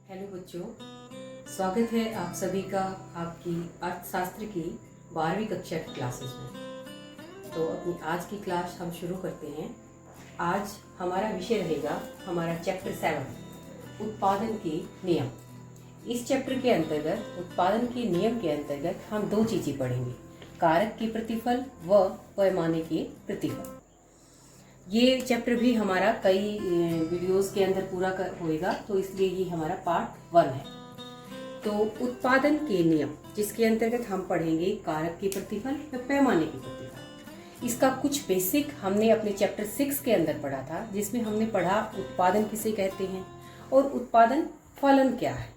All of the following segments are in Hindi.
हेलो बच्चों, स्वागत है आप सभी का आपकी अर्थशास्त्र की 12वीं कक्षा की क्लासेस में। तो अपनी आज की क्लास हम शुरू करते हैं। आज हमारा विषय रहेगा हमारा चैप्टर 7 उत्पादन के नियम। इस चैप्टर के अंतर्गत उत्पादन के नियम के अंतर्गत हम दो चीजें पढ़ेंगे, कारक के प्रतिफल व पैमाने के प्रतिफल। ये चैप्टर भी हमारा कई वीडियोस के अंदर पूरा होएगा, तो इसलिए ये हमारा पार्ट 1 है। तो उत्पादन के नियम, जिसके अंतर्गत हम पढ़ेंगे कारक के प्रतिफल व पैमाने के प्रतिफल। इसका कुछ बेसिक हमने अपने चैप्टर 6 के अंदर पढ़ा था, जिसमें हमने पढ़ा उत्पादन किसे कहते हैं और उत्पादन फलन क्या है।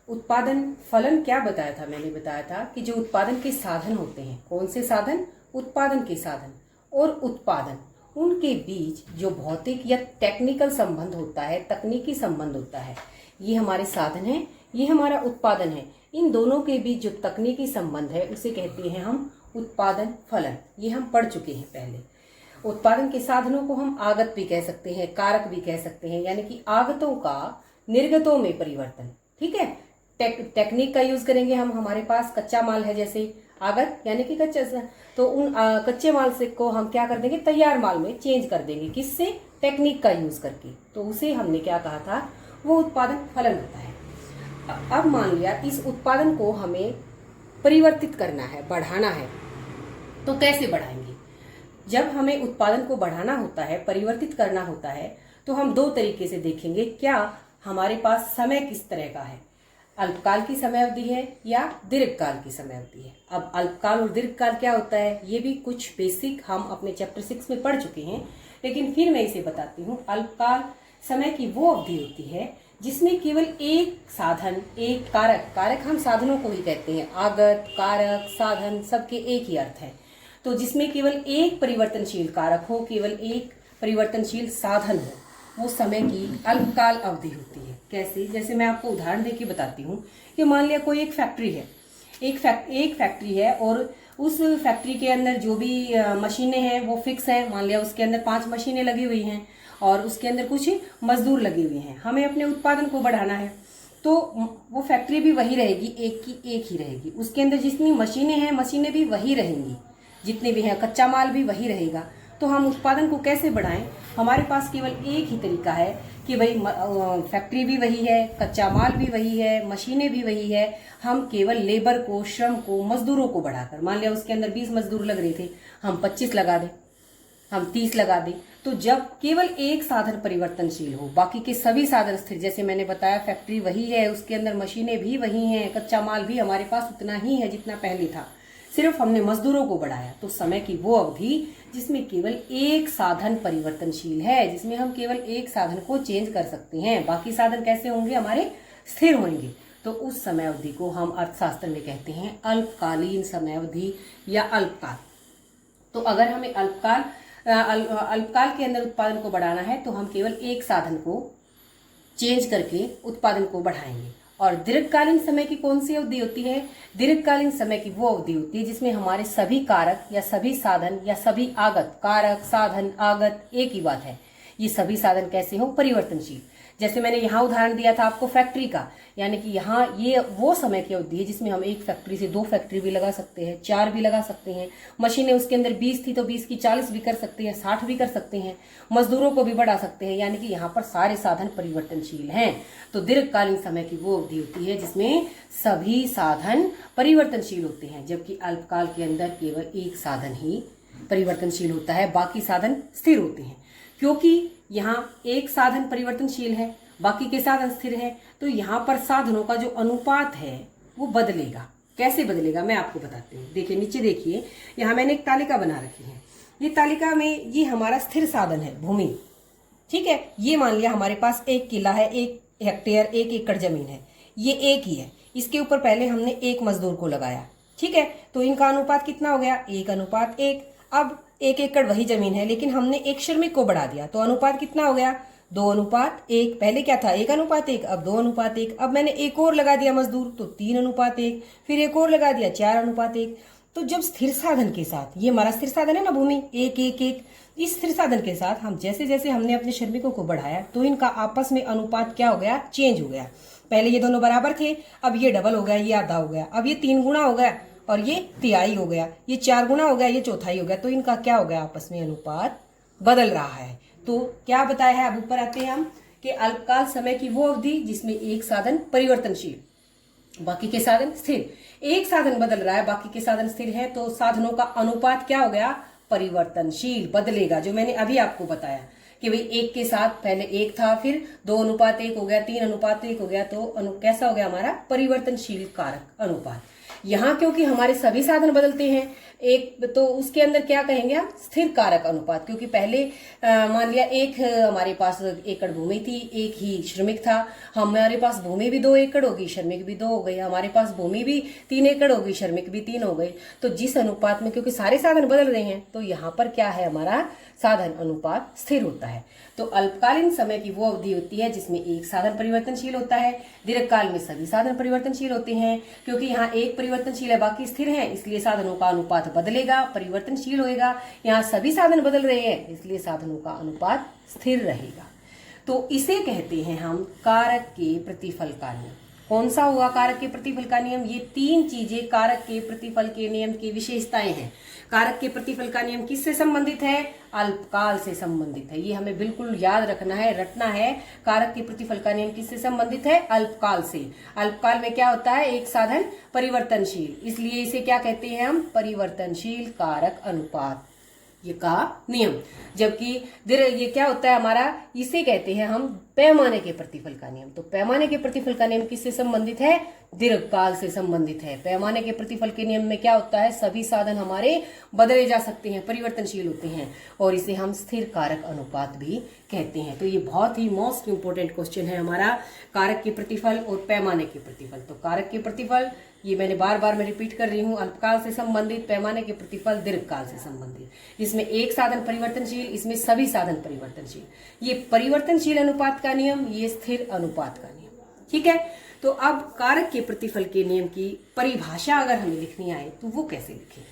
उत्पादन फलन क्या बताया था? मैंने बताया था कि जो उत्पादन के साधन होते हैं, कौन से साधन? उत्पादन के साधन और उत्पादन, उनके बीच जो भौतिक या टेक्निकल संबंध होता है, तकनीकी संबंध होता है, ये हमारे साधन है, ये हमारा उत्पादन है। इन दोनों के बीच जो तकनीकी संबंध है उसे कहते हैं हम उत्पादन फलन। ये हम पढ़ चुके हैं पहले। उत्पादन के साधनों को हम आगत भी कह सकते हैं, कारक भी कह सकते हैं, यानी कि आगतों का निर्गतों में परिवर्तन। ठीक है, टेक्निक का यूज करेंगे हम। हमारे पास कच्चा माल है, जैसे आगत यानी कि कच्चा, तो उन कच्चे माल से को हम क्या कर देंगे, तैयार माल में चेंज कर देंगे। किससे? टेक्निक का यूज करके। तो उसे हमने क्या कहा था, वो उत्पादन फलन होता है। अब मान लिया इस उत्पादन को हमें परिवर्तित करना है, बढ़ाना है, तो कैसे बढ़ाएंगे? जब हमें उत्पादन को बढ़ाना होता है, परिवर्तित करना होता है, तो हम दो तरीके से देखेंगे। क्या हमारे पास समय किस तरह का है, अल्पकाल की समय अवधि है या दीर्घकाल की समय अवधि है। अब अल्पकाल और दीर्घकाल क्या होता है, ये भी कुछ बेसिक हम अपने चैप्टर 6 में पढ़ चुके हैं, लेकिन फिर मैं इसे बताती हूँ। अल्पकाल समय की वो अवधि होती है जिसमें केवल एक साधन, एक कारक, कारक हम साधनों को ही कहते हैं, आगत, कारक, साधन, सबके एक ही अर्थ है। तो जिसमें केवल एक परिवर्तनशील कारक हो, केवल एक परिवर्तनशील साधन हो, वो समय की अल्पकाल अवधि होती है। कैसे? जैसे मैं आपको उदाहरण देके बताती हूँ कि मान लिया कोई एक फैक्ट्री है, एक फैक्ट्री है और उस फैक्ट्री के अंदर जो भी मशीनें हैं वो फिक्स है। मान लिया उसके अंदर 5 मशीनें लगी हुई हैं और उसके अंदर कुछ मजदूर लगे हुए हैं। हमें अपने उत्पादन को बढ़ाना है, तो वो फैक्ट्री भी वही रहेगी, एक की एक ही रहेगी। उसके अंदर जितनी मशीनें हैं, मशीनें भी वही रहेंगी, जितने भी हैं, कच्चा माल भी वही रहेगा। तो हम उत्पादन को कैसे बढ़ाएं? हमारे पास केवल एक ही तरीका है कि भाई फैक्ट्री भी वही है, कच्चा माल भी वही है, मशीनें भी वही है। हम केवल लेबर को, श्रम को, मजदूरों को बढ़ाकर, मान लिया उसके अंदर 20 मजदूर लग रहे थे, हम 25 लगा दें, हम 30 लगा दें। तो जब केवल एक साधन परिवर्तनशील हो, बाकी के सभी साधन स्थिर, जैसे मैंने बताया फैक्ट्री वही है, उसके अंदर मशीनें भी वही हैं, कच्चा माल भी हमारे पास उतना ही है जितना पहले था, सिर्फ हमने मजदूरों को बढ़ाया। तो समय की वो अवधि जिसमें केवल एक साधन परिवर्तनशील है, जिसमें हम केवल एक साधन को चेंज कर सकते हैं, बाकी साधन कैसे होंगे, हमारे स्थिर होंगे। तो उस समय अवधि को हम अर्थशास्त्र में कहते हैं अल्पकालीन समय अवधि या अल्पकाल। तो अगर हमें अल्पकाल के अंदर उत्पादन को बढ़ाना है, तो हम केवल एक साधन को चेंज करके उत्पादन को बढ़ाएंगे। और दीर्घकालीन समय की कौन सी अवधि होती है? दीर्घकालीन समय की वो अवधि होती है जिसमें हमारे सभी कारक या सभी साधन या सभी आगत, कारक, साधन, आगत एक ही बात है, ये सभी साधन कैसे हो, परिवर्तनशील। जैसे मैंने यहाँ उदाहरण दिया था आपको फैक्ट्री का, यानी कि यहाँ ये वो समय की अवधि है जिसमें हम एक फैक्ट्री से 2 फैक्ट्री भी लगा सकते हैं, 4 भी लगा सकते हैं। मशीनें उसके अंदर 20 थी तो 20 की 40 भी कर सकते हैं, 60 भी कर सकते हैं, मजदूरों को भी बढ़ा सकते हैं, यानी कि यहाँ पर सारे साधन परिवर्तनशील हैं। तो दीर्घकालीन समय की वो अवधि होती है जिसमें सभी साधन परिवर्तनशील होते हैं, जबकि अल्पकाल के अंदर केवल एक साधन ही परिवर्तनशील होता है, बाकी साधन स्थिर होते हैं। क्योंकि यहाँ एक साधन परिवर्तनशील है, बाकी के साधन स्थिर है, तो यहाँ पर साधनों का जो अनुपात है वो बदलेगा। कैसे बदलेगा मैं आपको बताती हूँ। देखिए नीचे देखिए, यहाँ मैंने एक तालिका बना रखी है। ये तालिका में ये हमारा स्थिर साधन है भूमि, ठीक है। ये मान लिया हमारे पास 1 किला है, 1 हेक्टेयर, 1 एकड़ जमीन है, ये एक ही है। इसके ऊपर पहले हमने 1 मजदूर को लगाया, ठीक है। तो इनका अनुपात कितना हो गया, 1:1। अब 1 एकड़ वही जमीन है, लेकिन हमने 1 श्रमिक को बढ़ा दिया, तो अनुपात कितना हो गया, 2:1। पहले क्या था, 1:1, अब 2:1। अब मैंने एक और लगा दिया मजदूर, तो 3:1। फिर एक और लगा दिया, 4:1। तो जब स्थिर साधन के साथ, ये हमारा स्थिर साधन है ना भूमि, एक एक एक, इस स्थिर साधन के साथ हम जैसे जैसे हमने अपने श्रमिकों को बढ़ाया तो इनका आपस में अनुपात क्या हो गया, चेंज हो गया। पहले ये दोनों बराबर थे, अब ये डबल हो गया, ये आधा हो गया, अब ये 3 गुना हो गया और ये तिहाई हो गया, ये 4 गुना हो गया, ये चौथाई हो गया। तो इनका क्या हो गया, आपस में अनुपात बदल रहा है। तो क्या बताया है, अब ऊपर आते हैं हम, कि अल्पकाल समय की वो अवधि जिसमें एक साधन परिवर्तनशील, बाकी के साधन स्थिर। एक साधन बदल रहा है, बाकी के साधन स्थिर है, तो साधनों का अनुपात क्या हो गया, परिवर्तनशील, बदलेगा। जो मैंने अभी आपको बताया कि भाई एक के साथ पहले एक था, फिर 2:1 हो गया, 3:1 हो गया, तो कैसा हो गया हमारा, परिवर्तनशील कारक अनुपात। यहाँ क्योंकि हमारे सभी साधन बदलते हैं, एक तो उसके अंदर क्या कहेंगे हम, स्थिर कारक अनुपात। क्योंकि पहले मान लिया एक हमारे पास एकड़ भूमि थी, एक ही श्रमिक था, हमारे पास भूमि भी 2 एकड़ होगी, श्रमिक भी 2 हो गई, हमारे पास भूमि भी 3 एकड़ होगी, श्रमिक भी 3 हो गई। तो जिस अनुपात में, क्योंकि सारे साधन बदल रहे हैं, तो यहाँ पर क्या है, हमारा साधन अनुपात स्थिर होता है। तो अल्पकालीन समय की वो अवधि होती है जिसमें एक साधन परिवर्तनशील होता है। दीर्घकाल में सभी साधन परिवर्तनशील होते हैं। क्योंकि यहाँ एक परिवर्तनशील है, बाकी स्थिर है, इसलिए साधनों का अनुपात बदलेगा, परिवर्तनशील होएगा। यहाँ सभी साधन बदल रहे हैं, इसलिए साधनों का अनुपात स्थिर रहेगा। तो इसे कहते हैं हम कारक के प्रतिफल का नियम। कौन सा हुआ कारक के प्रतिफल का नियम, ये 3 चीजें कारक के प्रतिफल के नियम की विशेषताएं हैं। कारक के प्रतिफल का नियम किससे संबंधित है, अल्पकाल से संबंधित है। ये हमें बिल्कुल याद रखना है, रटना है। कारक के प्रतिफल का नियम किससे संबंधित है, अल्पकाल से। अल्पकाल में क्या होता है, एक साधन परिवर्तनशील, इसलिए इसे क्या कहते हैं हम, परिवर्तनशील कारक अनुपात, ये का नियम। जबकि ये क्या होता है हमारा, इसे कहते हैं हम पैमाने के प्रतिफल का नियम। तो पैमाने के प्रतिफल का नियम किससे संबंधित है, दीर्घकाल से संबंधित है। पैमाने के प्रतिफल के नियम में क्या होता है, सभी साधन हमारे बदले जा सकते हैं, परिवर्तनशील होते हैं, और इसे हम स्थिर कारक अनुपात भी कहते हैं। तो ये बहुत ही मोस्ट इंपोर्टेंट क्वेश्चन है हमारा, कारक के प्रतिफल और पैमाने के प्रतिफल। तो कारक के प्रतिफल, ये मैंने बार बार मैं रिपीट कर रही हूँ, अल्पकाल से संबंधित, पैमाने के प्रतिफल दीर्घकाल से संबंधित। इसमें एक साधन परिवर्तनशील, इसमें सभी साधन परिवर्तनशील। ये परिवर्तनशील अनुपात का नियम, ये स्थिर अनुपात का नियम, ठीक है। तो अब कारक के प्रतिफल के नियम की परिभाषा अगर हमें लिखनी आए तो वो कैसे लिखेंगे,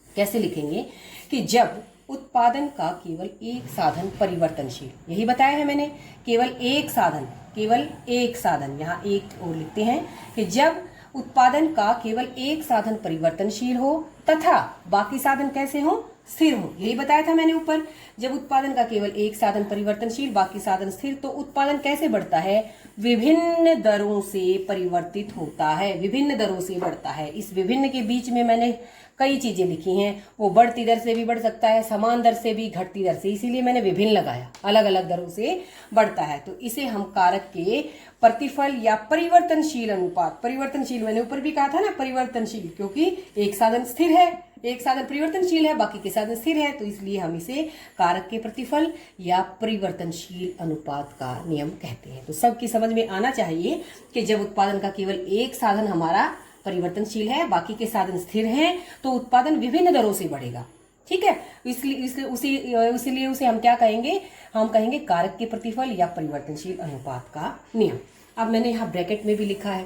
कैसे लिखेंगे कि जब उत्पादन का केवल एक साधन परिवर्तनशील, यही बताया है मैंने, केवल एक साधन, केवल एक साधन, यहाँ एक और लिखते हैं कि जब उत्पादन का केवल एक साधन परिवर्तनशील हो तथा बाकी साधन कैसे हो, स्थिर हो। यही बताया था मैंने ऊपर, जब उत्पादन का केवल एक साधन परिवर्तनशील, बाकी साधन स्थिर, तो उत्पादन कैसे बढ़ता है, विभिन्न दरों से परिवर्तित होता है, विभिन्न दरों से बढ़ता है। इस विभिन्न के बीच में मैंने कई चीजें लिखी हैं, वो बढ़ती दर से भी बढ़ सकता है, समान दर से भी, घटती दर से, इसीलिए मैंने विभिन्न लगाया, अलग अलग दरों से बढ़ता है। तो इसे हम कारक के प्रतिफल या परिवर्तनशील अनुपात, परिवर्तनशील मैंने ऊपर भी कहा था ना, परिवर्तनशील, क्योंकि एक साधन स्थिर है, एक साधन परिवर्तनशील है, बाकी के साधन स्थिर है, तो इसलिए हम इसे कारक के प्रतिफल या परिवर्तनशील अनुपात का नियम कहते हैं। तो सबकी समझ में आना चाहिए कि जब उत्पादन का केवल एक साधन हमारा परिवर्तनशील है, बाकी के साधन स्थिर हैं, तो उत्पादन विभिन्न दरों से बढ़ेगा, ठीक है। इसलिए उसे हम क्या कहेंगे, हम कहेंगे कारक के प्रतिफल या परिवर्तनशील अनुपात का नियम। अब मैंने यहाँ ब्रैकेट में भी लिखा है,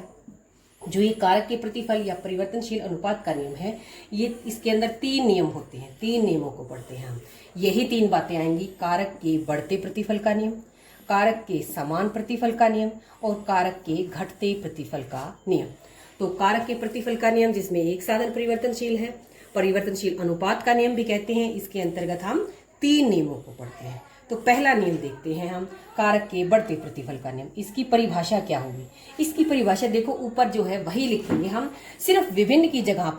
जो ये कारक के प्रतिफल या परिवर्तनशील अनुपात का नियम है, ये इसके अंदर 3 नियम होते हैं, 3 नियमों को पढ़ते हैं हम। यही 3 बातें आएंगी, कारक के बढ़ते प्रतिफल का नियम, कारक के समान प्रतिफल का नियम और कारक के घटते प्रतिफल का नियम। तो कारक के प्रतिफल का नियम जिसमें एक साधन परिवर्तनशील है, परिवर्तनशील अनुपात का नियम भी कहते हैं, इसके अंतर्गत हम 3 नियमों को पढ़ते हैं। तो पहला नियम देखते हैं हम, कारक के बढ़ते प्रतिफल का नियम। इसकी परिभाषा क्या होगी, इसकी परिभाषा देखो ऊपर जो है वही लिखेंगे हम, सिर्फ विभिन्न की जगह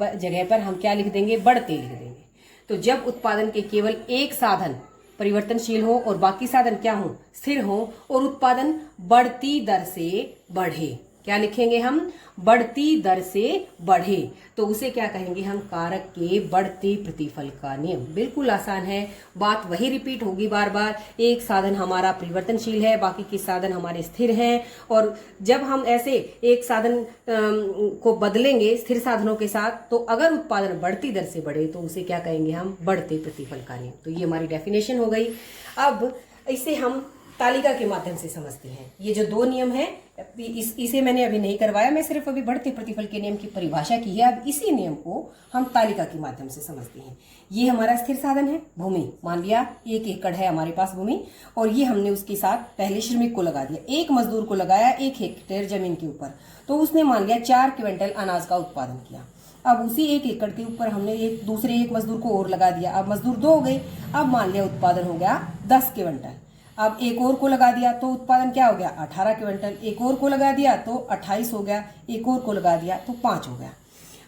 पर हम क्या लिख देंगे, बढ़ते लिख देंगे। तो जब उत्पादन के केवल एक साधन परिवर्तनशील हो और बाकी साधन क्या हो, स्थिर हो, और उत्पादन बढ़ती दर से बढ़े, क्या लिखेंगे हम, बढ़ती दर से बढ़े, तो उसे क्या कहेंगे हम, कारक के बढ़ते प्रतिफल का नियम। बिल्कुल आसान है, बात वही रिपीट होगी बार बार। एक साधन हमारा परिवर्तनशील है, बाकी के साधन हमारे स्थिर हैं, और जब हम ऐसे एक साधन को बदलेंगे स्थिर साधनों के साथ, तो अगर उत्पादन बढ़ती दर से बढ़े तो उसे क्या कहेंगे हम, बढ़ते प्रतिफल का नियम। तो ये हमारी डेफिनेशन हो गई। अब इसे हम तालिका के माध्यम से समझते हैं। ये जो दो नियम है इसे मैंने अभी नहीं करवाया, मैं सिर्फ अभी बढ़ते प्रतिफल के नियम की परिभाषा की है। अब इसी नियम को हम तालिका के माध्यम से समझते हैं। ये हमारा स्थिर साधन है भूमि, मान लिया 1 एकड़ है हमारे पास भूमि, और ये हमने उसके साथ पहले श्रमिक को लगा दिया, एक मजदूर को लगाया 1 हेक्टेयर जमीन के ऊपर, तो उसने मान लिया 4 क्विंटल अनाज का उत्पादन किया। अब उसी 1 एकड़ के ऊपर हमने एक मजदूर को और लगा दिया, अब मजदूर 2 हो गए, अब मान लिया उत्पादन हो गया 10 क्विंटल। अब एक और को लगा दिया तो उत्पादन क्या हो गया 18 क्विंटल, एक और को लगा दिया तो 28 हो गया, एक और को लगा दिया तो 5 हो गया।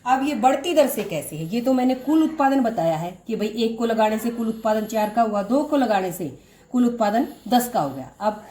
अब ये बढ़ती दर से कैसे है, ये तो मैंने कुल उत्पादन बताया है कि भाई 1 को लगाने से कुल उत्पादन 4 का हुआ, 2 को लगाने से कुल उत्पादन 10 का हो गया। अब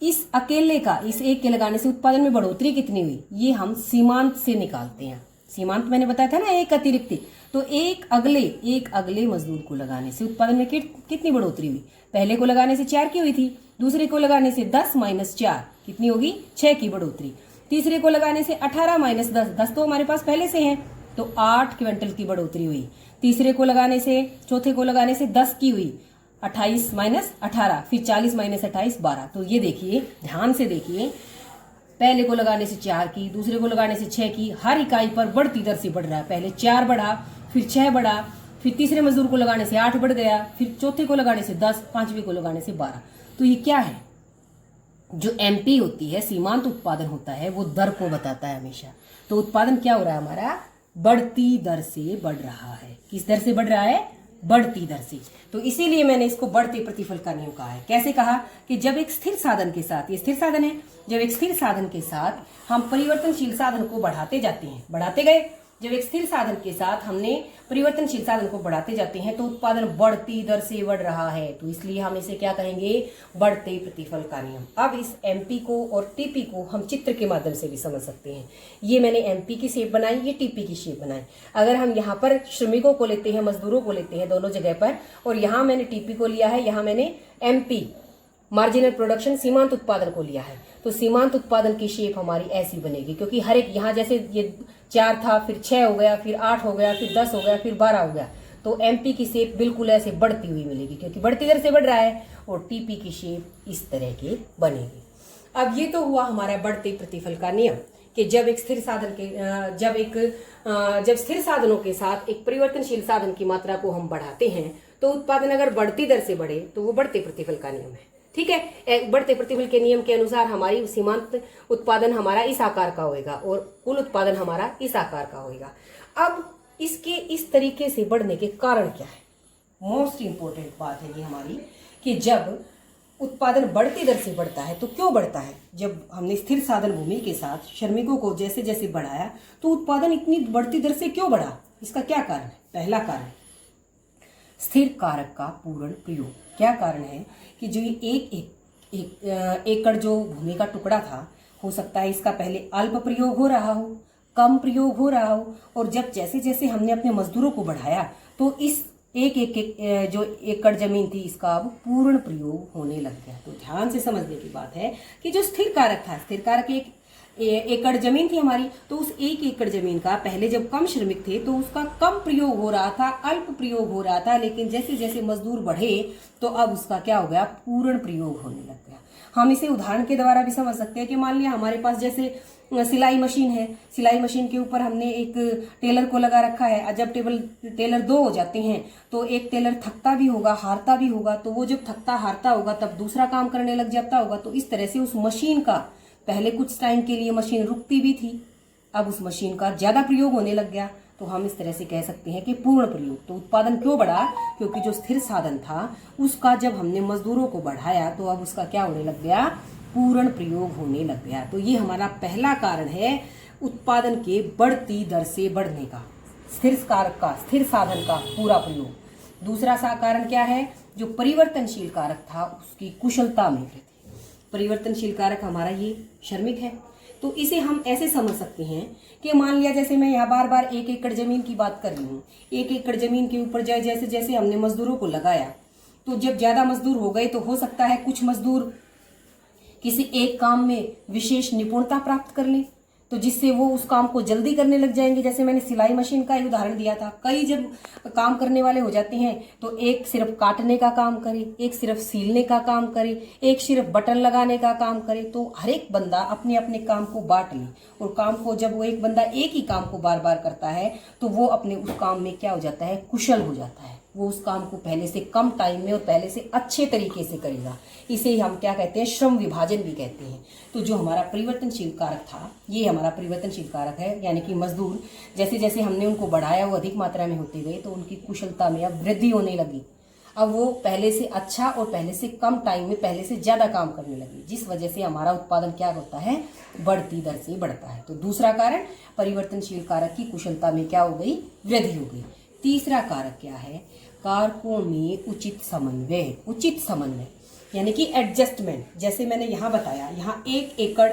इस अकेले का इस 1 के लगाने से उत्पादन में बढ़ोतरी कितनी हुई, ये हम सीमांत से निकालते हैं। सीमांत मैंने बताया था ना, एक अतिरिक्त, तो एक अगले मजदूर को लगाने से उत्पादन में कितनी बढ़ोतरी हुई, पहले को लगाने से 4 की हुई थी, दूसरे को लगाने से 10 माइनस 4 कितनी होगी 6 की बढ़ोतरी, तीसरे को लगाने से 18 माइनस 10, 10 तो हमारे पास पहले से है तो 8 क्विंटल की बढ़ोतरी हुई, तीसरे को लगाने से चौथे को लगाने से 10 की हुई, 28 माइनस 18, फिर 40 माइनस 28 12। तो ये देखिए ध्यान से देखिए, पहले को लगाने से 4 की, दूसरे को लगाने से 6 की, हर इकाई पर बढ़ती दर से बढ़ रहा है। पहले 4 बढ़ा, फिर 6 बढ़ा, फिर तीसरे मजदूर को लगाने से 8 बढ़ गया, फिर चौथे को लगाने से 10, पांचवें को लगाने से 12। तो ये क्या है, जो एमपी होती है सीमांत उत्पादन होता है वो दर को बताता है हमेशा। तो उत्पादन क्या हो रहा है हमारा, बढ़ती दर से बढ़ रहा है। किस दर से बढ़ रहा है, बढ़ती दर से। तो इसीलिए मैंने इसको बढ़ते प्रतिफल का नियम कहा है। कैसे कहा कि जब एक स्थिर साधन के साथ, ये स्थिर साधन है, जब एक स्थिर साधन के साथ हम परिवर्तनशील साधन को बढ़ाते जाते हैं, बढ़ाते गए, जब एक स्थिर साधन के साथ हमने परिवर्तनशील साधन को बढ़ाते जाते हैं तो उत्पादन बढ़ती दर से बढ़ रहा है। तो इसलिए हम इसे क्या कहेंगे, बढ़ते प्रतिफल का नियम। अब इस एमपी को और टीपी को हम चित्र के माध्यम से भी समझ सकते हैं। ये मैंने एमपी की शेप बनाई, ये टीपी की शेप बनाई। अगर हम यहाँ पर श्रमिकों को लेते हैं, मजदूरों को लेते हैं दोनों जगह पर, और यहाँ मैंने टीपी को लिया है, यहाँ मैंने एमपी मार्जिनल प्रोडक्शन सीमांत उत्पादन को लिया है, तो सीमांत उत्पादन की शेप हमारी ऐसी बनेगी। क्योंकि हर एक यहाँ जैसे ये 4 था, फिर 6 हो गया, फिर 8 हो गया, फिर 10 हो गया, फिर 12 हो गया, तो एमपी की शेप बिल्कुल ऐसे बढ़ती हुई मिलेगी क्योंकि बढ़ती दर से बढ़ रहा है, और टीपी की शेप इस तरह की बनेगी। अब ये तो हुआ हमारा बढ़ते प्रतिफल का नियम कि जब एक स्थिर साधन के जब स्थिर साधनों के साथ एक परिवर्तनशील साधन की मात्रा को हम बढ़ाते हैं तो उत्पादन अगर बढ़ती दर से बढ़े तो वो बढ़ते प्रतिफल का नियम है। ठीक है, बढ़ते प्रतिफल के नियम के अनुसार हमारी सीमांत उत्पादन हमारा इस आकार का होगा और कुल उत्पादन हमारा इस आकार का होगा। अब इसके इस तरीके से बढ़ने के कारण क्या है, मोस्ट इंपोर्टेंट बात है ये हमारी, कि जब उत्पादन बढ़ती दर से बढ़ता है तो क्यों बढ़ता है, जब हमने स्थिर साधन भूमि के साथ श्रमिकों को जैसे जैसे बढ़ाया तो उत्पादन इतनी बढ़ती दर से क्यों बढ़ा, इसका क्या कारण है। पहला कारण स्थिर कारक का पूर्ण प्रयोग। क्या कारण है कि जो एक एकड़ जो भूमि का टुकड़ा था, हो सकता है इसका पहले अल्प प्रयोग हो रहा हो, कम प्रयोग हो रहा हो, और जब जैसे जैसे हमने अपने मजदूरों को बढ़ाया तो इस एक जो एकड़ जमीन थी इसका अब पूर्ण प्रयोग होने लग गया। तो ध्यान से समझने की बात है कि जो स्थिर कारक था, स्थिर कारक एक एकड़ जमीन थी हमारी, तो उस 1 एकड़ जमीन का पहले जब कम श्रमिक थे तो उसका कम प्रयोग हो रहा था, अल्प प्रयोग हो रहा था, लेकिन जैसे जैसे मजदूर बढ़े तो अब उसका क्या हो गया, पूर्ण प्रयोग होने लग गया। हम इसे उदाहरण के द्वारा भी समझ सकते हैं कि मान लिया हमारे पास जैसे सिलाई मशीन है, सिलाई मशीन के ऊपर हमने एक टेलर को लगा रखा है। जब टेलर 2 हो जाते हैं तो एक टेलर थकता भी होगा, हारता भी होगा, तो वो जब थकता हारता होगा तब दूसरा काम करने लग जाता होगा। तो इस तरह से उस मशीन का पहले कुछ टाइम के लिए मशीन रुकती भी थी, अब उस मशीन का ज्यादा प्रयोग होने लग गया, तो हम इस तरह से कह सकते हैं कि पूर्ण प्रयोग। तो उत्पादन क्यों बढ़ा, क्योंकि जो स्थिर साधन था उसका जब हमने मजदूरों को बढ़ाया तो अब उसका क्या होने लग गया, पूर्ण प्रयोग होने लग गया। तो ये हमारा पहला कारण है उत्पादन के बढ़ती दर से बढ़ने का, स्थिर कारक का, स्थिर साधन का पूरा प्रयोग। दूसरा सा कारण क्या है, जो परिवर्तनशील कारक था उसकी कुशलता में वृद्धि। परिवर्तनशील कारक हमारा ये श्रमिक है, तो इसे हम ऐसे समझ सकते हैं कि मान लिया जैसे मैं यहाँ बार बार 1 एकड़ जमीन की बात कर रही हूँ, 1 एकड़ जमीन के ऊपर जैसे जैसे हमने मजदूरों को लगाया तो जब ज्यादा मजदूर हो गए तो हो सकता है कुछ मजदूर किसी एक काम में विशेष निपुणता प्राप्त कर लें, तो जिससे वो उस काम को जल्दी करने लग जाएंगे। जैसे मैंने सिलाई मशीन का एक उदाहरण दिया था, कई जब काम करने वाले हो जाते हैं तो एक सिर्फ काटने का काम करे, एक सिर्फ सीलने का काम करे, एक सिर्फ बटन लगाने का काम करे। तो हर एक बंदा अपने अपने काम को बांट ले, और काम को जब वो एक बंदा एक ही काम को बार बार करता है तो वो अपने उस काम में क्या हो जाता है, कुशल हो जाता है। वो उस काम को पहले से कम टाइम में और पहले से अच्छे तरीके से करेगा। इसे हम क्या कहते हैं, श्रम विभाजन भी कहते हैं। तो जो हमारा परिवर्तनशील कारक था, ये हमारा परिवर्तनशील कारक है, यानी कि मजदूर जैसे जैसे हमने उनको बढ़ाया वो अधिक मात्रा में होते गए, तो उनकी कुशलता में अब वृद्धि होने लगी। अब वो पहले से अच्छा और पहले से कम टाइम में पहले से ज़्यादा काम करने लगे, जिस वजह से हमारा उत्पादन क्या होता है, बढ़ती दर से बढ़ता है। तो दूसरा कारण, परिवर्तनशील कारक की कुशलता में क्या हो गई, वृद्धि हो गई। तीसरा कारक क्या है, कारकों में उचित समन्वय। उचित समन्वय यानी कि एडजस्टमेंट। जैसे मैंने यहाँ बताया, यहाँ 1 एकड़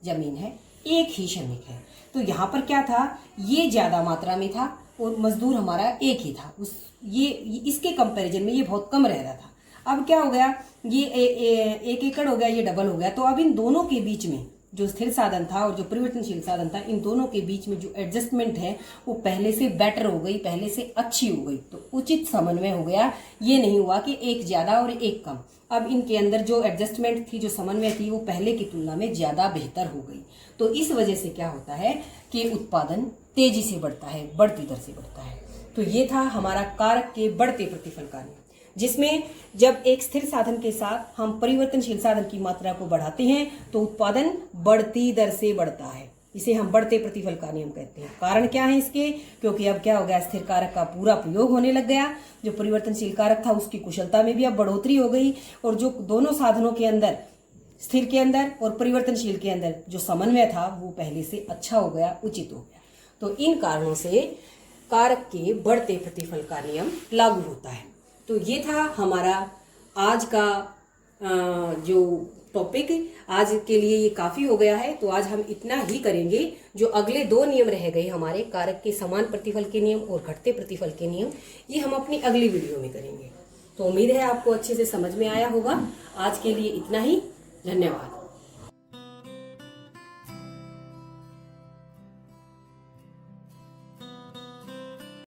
जमीन है, एक ही श्रमिक है, तो यहाँ पर क्या था, ये ज़्यादा मात्रा में था और मजदूर हमारा एक ही था। ये इसके कंपैरिजन में ये बहुत कम रह रहा था। अब क्या हो गया, ये 1 एकड़ हो गया, ये डबल हो गया। तो अब इन दोनों के बीच में जो स्थिर साधन था और जो परिवर्तनशील साधन था, इन दोनों के बीच में जो एडजस्टमेंट है वो पहले से बेटर हो गई, पहले से अच्छी हो गई। तो उचित समन्वय हो गया। ये नहीं हुआ कि एक ज़्यादा और एक कम। अब इनके अंदर जो एडजस्टमेंट थी, जो समन्वय थी, वो पहले की तुलना में ज़्यादा बेहतर हो गई। तो इस वजह से क्या होता है कि उत्पादन तेजी से बढ़ता है, बढ़ती दर से बढ़ता है। तो ये था हमारा कारक के बढ़ते प्रतिफल का नियम, जिसमें जब एक स्थिर साधन के साथ हम परिवर्तनशील साधन की मात्रा को बढ़ाते हैं तो उत्पादन बढ़ती दर से बढ़ता है। इसे हम बढ़ते प्रतिफल का नियम कहते हैं। कारण क्या है इसके, क्योंकि अब क्या हो गया, स्थिर कारक का पूरा प्रयोग होने लग गया। जो परिवर्तनशील कारक था उसकी कुशलता में भी अब बढ़ोतरी हो गई, और जो दोनों साधनों के अंदर, स्थिर के अंदर और परिवर्तनशील के अंदर जो समन्वय था वो पहले से अच्छा हो गया, उचित हो गया। तो इन कारणों से कारक के बढ़ते प्रतिफल का नियम लागू होता है। तो ये था हमारा आज का जो टॉपिक। आज के लिए ये काफ़ी हो गया है, तो आज हम इतना ही करेंगे। जो अगले 2 नियम रह गए हमारे, कारक के समान प्रतिफल के नियम और घटते प्रतिफल के नियम, ये हम अपनी अगली वीडियो में करेंगे। तो उम्मीद है आपको अच्छे से समझ में आया होगा। आज के लिए इतना ही, धन्यवाद।